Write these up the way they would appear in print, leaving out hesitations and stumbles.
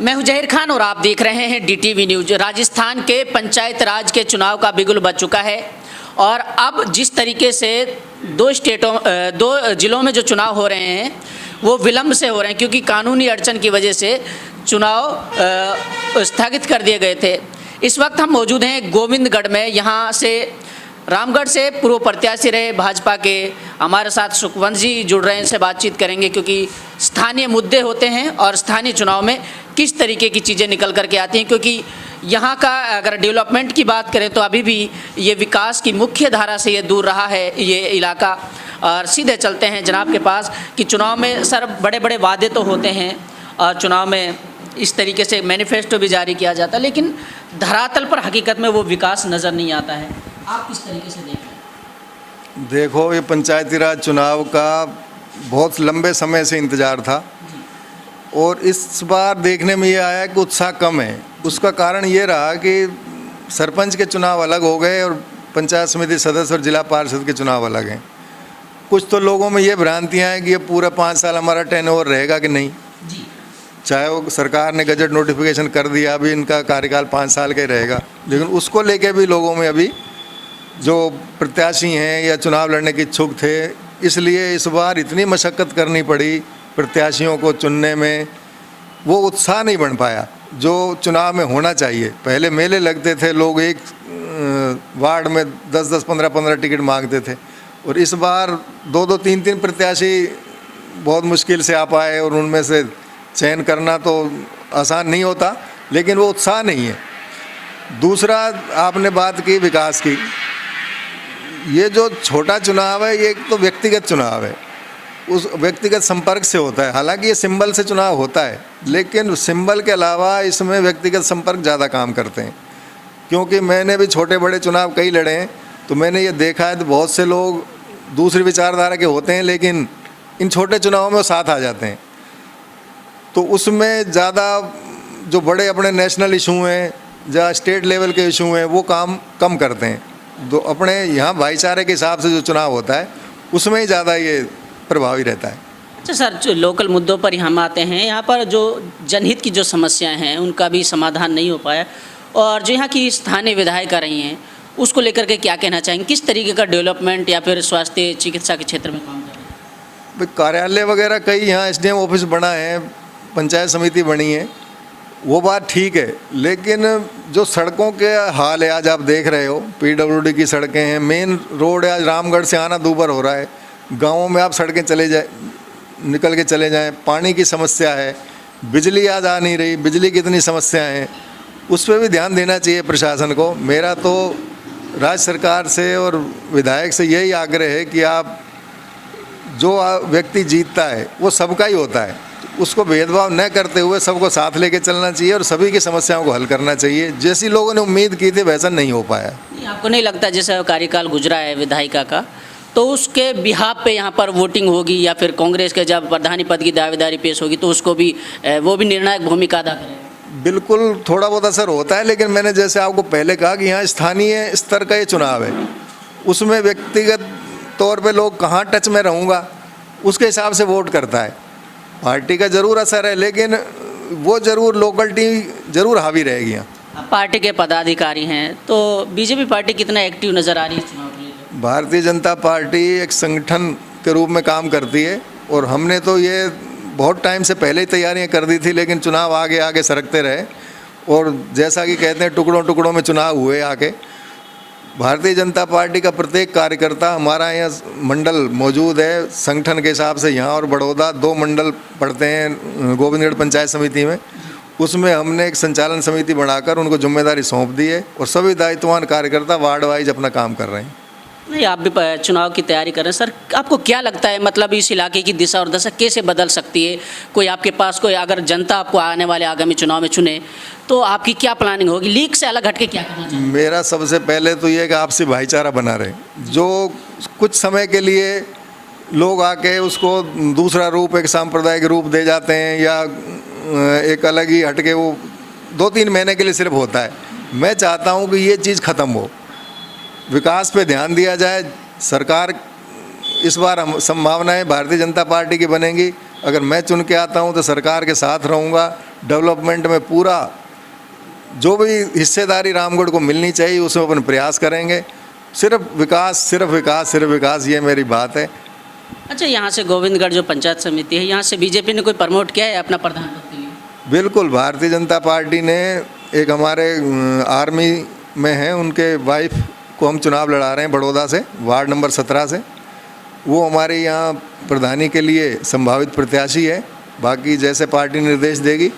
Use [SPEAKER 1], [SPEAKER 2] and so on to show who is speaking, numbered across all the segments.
[SPEAKER 1] मैं हूं जहीर खान और आप देख रहे हैं DTV न्यूज। राजस्थान के पंचायत राज के चुनाव का बिगुल बज चुका है और अब जिस तरीके से दो जिलों में जो चुनाव हो रहे हैं वो विलंब से हो रहे हैं, क्योंकि कानूनी अड़चन की वजह से चुनाव स्थगित कर दिए गए थे। इस वक्त हम मौजूद हैं गोविंदगढ़ में। यहाँ से रामगढ़ से पूर्व प्रत्याशी रहे भाजपा के हमारे साथ सुखवंत जी जुड़ रहे हैं, इनसे बातचीत करेंगे क्योंकि स्थानीय मुद्दे होते हैं और स्थानीय चुनाव में किस तरीके की चीज़ें निकल करके आती हैं। क्योंकि यहाँ का अगर डेवलपमेंट की बात करें तो अभी भी ये विकास की मुख्य धारा से ये दूर रहा है ये इलाका। और सीधे चलते हैं जनाब के पास कि चुनाव में सर बड़े बड़े वादे तो होते हैं और चुनाव में इस तरीके से मैनिफेस्टो भी जारी किया जाता है, लेकिन धरातल पर हकीकत में वो विकास नज़र नहीं आता है। आप किस तरीके से देख रहे हैं?
[SPEAKER 2] देखो, ये पंचायती राज चुनाव का बहुत लंबे समय से इंतज़ार था और इस बार देखने में ये आया कि उत्साह कम है। उसका कारण ये रहा कि सरपंच के चुनाव अलग हो गए और पंचायत समिति सदस्य और जिला पार्षद के चुनाव अलग हैं। कुछ तो लोगों में ये भ्रांतियाँ हैं कि ये पूरा 5 साल हमारा टेनओवर रहेगा कि नहीं। चाहे वो सरकार ने गजट नोटिफिकेशन कर दिया, अभी इनका कार्यकाल 5 साल का ही रहेगा, लेकिन उसको लेके भी लोगों में अभी जो प्रत्याशी हैं या चुनाव लड़ने के इच्छुक थे, इसलिए इस बार इतनी मशक्क़त करनी पड़ी प्रत्याशियों को चुनने में, वो उत्साह नहीं बन पाया जो चुनाव में होना चाहिए। पहले मेले लगते थे, लोग एक वार्ड में 10-10, 15-15 टिकट मांगते थे और इस बार 2-2, 3-3 प्रत्याशी बहुत मुश्किल से आ पाए और उनमें से चयन करना तो आसान नहीं होता, लेकिन वो उत्साह नहीं है। दूसरा, आपने बात की विकास की। ये जो छोटा चुनाव है ये एक तो व्यक्तिगत चुनाव है, उस व्यक्तिगत संपर्क से होता है। हालांकि ये सिंबल से चुनाव होता है, लेकिन सिंबल के अलावा इसमें व्यक्तिगत संपर्क ज़्यादा काम करते हैं। क्योंकि मैंने भी छोटे बड़े चुनाव कई लड़े हैं तो मैंने ये देखा है तो बहुत से लोग दूसरी विचारधारा के होते हैं, लेकिन इन छोटे चुनावों में वो साथ आ जाते हैं। तो उसमें ज़्यादा जो बड़े अपने नेशनल इशू हैं या स्टेट लेवल के इशू हैं वो काम कम करते हैं। तो अपने यहाँ भाईचारे के हिसाब से जो चुनाव होता है उसमें ही ज़्यादा ये प्रभावी रहता है।
[SPEAKER 1] अच्छा सर, जो लोकल मुद्दों पर हम आते हैं, यहाँ पर जो जनहित की जो समस्याएं हैं उनका भी समाधान नहीं हो पाया और जो यहाँ की स्थानीय विधायिका रही हैं उसको लेकर के क्या कहना चाहेंगे? किस तरीके का डेवलपमेंट या फिर स्वास्थ्य चिकित्सा के क्षेत्र में काम कर रहे हैं?
[SPEAKER 2] कार्यालय वगैरह कई यहाँ SDM ऑफिस बना है, पंचायत समिति बनी है, वो बात ठीक है, लेकिन जो सड़कों के हाल है आज आप देख रहे हो, PWD की सड़कें हैं, मेन रोड है, आज रामगढ़ से आना दूभर हो रहा है। गाँवों में आप सड़कें निकल के चले जाएं, पानी की समस्या है, बिजली आज आ नहीं रही, बिजली की इतनी समस्याएं हैं, उस पर भी ध्यान देना चाहिए प्रशासन को। मेरा तो राज्य सरकार से और विधायक से यही आग्रह है कि आप जो व्यक्ति जीतता है वो सबका ही होता है, उसको भेदभाव न करते हुए सबको साथ लेके चलना चाहिए और सभी की समस्याओं को हल करना चाहिए। जैसी लोगों ने उम्मीद की थी वैसा नहीं हो पाया।
[SPEAKER 1] आपको नहीं लगता जैसे कार्यकाल गुजरा है विधायिका का तो उसके बिहाफ पे यहाँ पर वोटिंग होगी या फिर कांग्रेस के जब प्रधानी पद की दावेदारी पेश होगी तो उसको भी वो भी निर्णायक भूमिका अदा करेगा?
[SPEAKER 2] बिल्कुल, थोड़ा बहुत असर होता है, लेकिन मैंने जैसे आपको पहले कहा कि यहाँ स्थानीय स्तर का ये चुनाव है, उसमें व्यक्तिगत तौर पे लोग कहाँ टच में रहूँगा उसके हिसाब से वोट करता है। पार्टी का ज़रूर असर है, लेकिन वो ज़रूर लोकलिटी ज़रूर हावी रहेगी यहाँ।
[SPEAKER 1] पार्टी के पदाधिकारी हैं तो बीजेपी पार्टी कितना एक्टिव नज़र आ रही है चुनाव के लिए?
[SPEAKER 2] भारतीय जनता पार्टी एक संगठन के रूप में काम करती है और हमने तो ये बहुत टाइम से पहले ही तैयारियां कर दी थी, लेकिन चुनाव आगे आगे सरकते रहे और जैसा कि कहते हैं टुकड़ों टुकड़ों में चुनाव हुए आके। भारतीय जनता पार्टी का प्रत्येक कार्यकर्ता, हमारा यहाँ मंडल मौजूद है संगठन के हिसाब से, यहाँ और बड़ौदा 2 मंडल पड़ते हैं गोविंदगढ़ पंचायत समिति में, उसमें हमने एक संचालन समिति बनाकर उनको जिम्मेदारी सौंप दी है और सभी दायित्ववान कार्यकर्ता वार्ड वाइज अपना काम कर रहे हैं।
[SPEAKER 1] नहीं, आप भी चुनाव की तैयारी कर रहे हैं सर, आपको क्या लगता है मतलब इस इलाके की दिशा और दशा कैसे बदल सकती है? कोई आपके पास कोई अगर जनता आपको आने वाले आगामी चुनाव में चुने तो आपकी क्या प्लानिंग होगी? लीग से अलग हटके क्या करना चाहिए?
[SPEAKER 2] मेरा सबसे पहले तो ये कि आपसी भाईचारा बना रहे। जो कुछ समय के लिए लोग आके उसको दूसरा रूप, एक सांप्रदायिक रूप दे जाते हैं या एक अलग ही हटके, वो 2-3 महीने के लिए सिर्फ होता है। मैं चाहता हूँ कि ये चीज़ ख़त्म हो, विकास पे ध्यान दिया जाए। सरकार इस बार संभावना है भारतीय जनता पार्टी की बनेगी। अगर मैं चुन के आता हूं तो सरकार के साथ रहूंगा, डेवलपमेंट में पूरा जो भी हिस्सेदारी रामगढ़ को मिलनी चाहिए उसमें अपन प्रयास करेंगे। सिर्फ विकास, सिर्फ विकास, सिर्फ विकास, ये मेरी बात है।
[SPEAKER 1] अच्छा, यहाँ से गोविंदगढ़ जो पंचायत समिति है, यहाँ से बीजेपी ने कोई प्रमोट किया है अपना प्रधान पद के लिए?
[SPEAKER 2] बिल्कुल, भारतीय जनता पार्टी ने एक हमारे आर्मी में हैं, उनके वाइफ को हम चुनाव लड़ा रहे हैं बड़ौदा से, वार्ड नंबर 17 से। वो हमारे यहाँ प्रधानी के लिए संभावित प्रत्याशी है। बाकी जैसे पार्टी निर्देश देगी,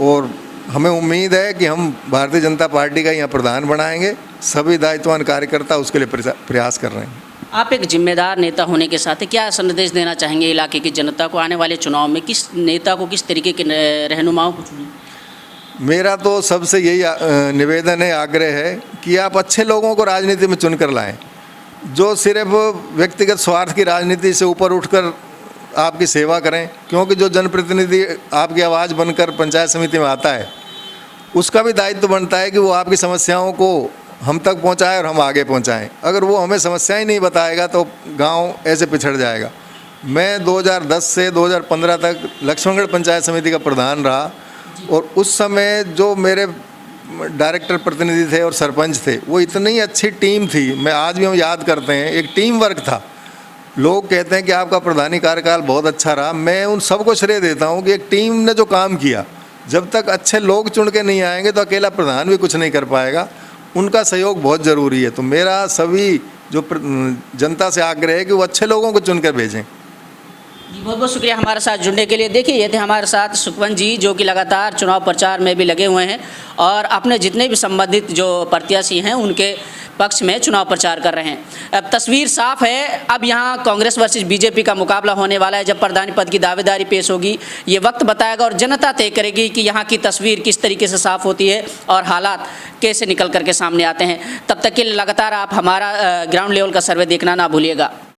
[SPEAKER 2] और हमें उम्मीद है कि हम भारतीय जनता पार्टी का यहाँ प्रधान बनाएंगे। सभी दायित्ववान कार्यकर्ता उसके लिए प्रयास कर रहे हैं।
[SPEAKER 1] आप एक जिम्मेदार नेता होने के साथ क्या संदेश देना चाहेंगे इलाके की जनता को? आने वाले चुनाव में किस नेता को, किस तरीके के रहनुमाओं को चुनें?
[SPEAKER 2] मेरा तो सबसे यही निवेदन है, आग्रह है कि आप अच्छे लोगों को राजनीति में चुन कर लाएँ, जो सिर्फ व्यक्तिगत स्वार्थ की राजनीति से ऊपर उठकर आपकी सेवा करें। क्योंकि जो जनप्रतिनिधि आपकी आवाज़ बनकर पंचायत समिति में आता है, उसका भी दायित्व बनता है कि वो आपकी समस्याओं को हम तक पहुंचाएं और हम आगे पहुंचाएं। अगर वो हमें समस्याएं नहीं बताएगा तो गांव ऐसे पिछड़ जाएगा। मैं 2010 से 2015 तक लक्ष्मणगढ़ पंचायत समिति का प्रधान रहा, और उस समय जो मेरे डायरेक्टर प्रतिनिधि थे और सरपंच थे, वो इतनी अच्छी टीम थी। मैं आज भी हम याद करते हैं, एक टीम वर्क था। लोग कहते हैं कि आपका प्रधानी कार्यकाल बहुत अच्छा रहा। मैं उन सबको श्रेय देता हूं कि एक टीम ने जो काम किया, जब तक अच्छे लोग चुन के नहीं आएंगे तो अकेला प्रधान भी कुछ नहीं कर पाएगा। उनका सहयोग बहुत ज़रूरी है। तो मेरा सभी जो जनता से आग्रह है कि वो अच्छे लोगों को चुन कर भेजें।
[SPEAKER 1] जी, बहुत बहुत शुक्रिया हमारे साथ जुड़ने के लिए। देखिए, ये थे हमारे साथ सुखवंत जी, जो कि लगातार चुनाव प्रचार में भी लगे हुए हैं और अपने जितने भी संबंधित जो प्रत्याशी हैं उनके पक्ष में चुनाव प्रचार कर रहे हैं। अब तस्वीर साफ है। अब यहाँ कांग्रेस वर्सेस बीजेपी का मुकाबला होने वाला है। जब प्रधानी पद की दावेदारी पेश होगी, ये वक्त बताएगा और जनता तय करेगी कि यहाँ की तस्वीर किस तरीके से साफ होती है और हालात कैसे निकल करके सामने आते हैं। तब तक के लिए लगातार आप हमारा ग्राउंड लेवल का सर्वे देखना ना भूलिएगा।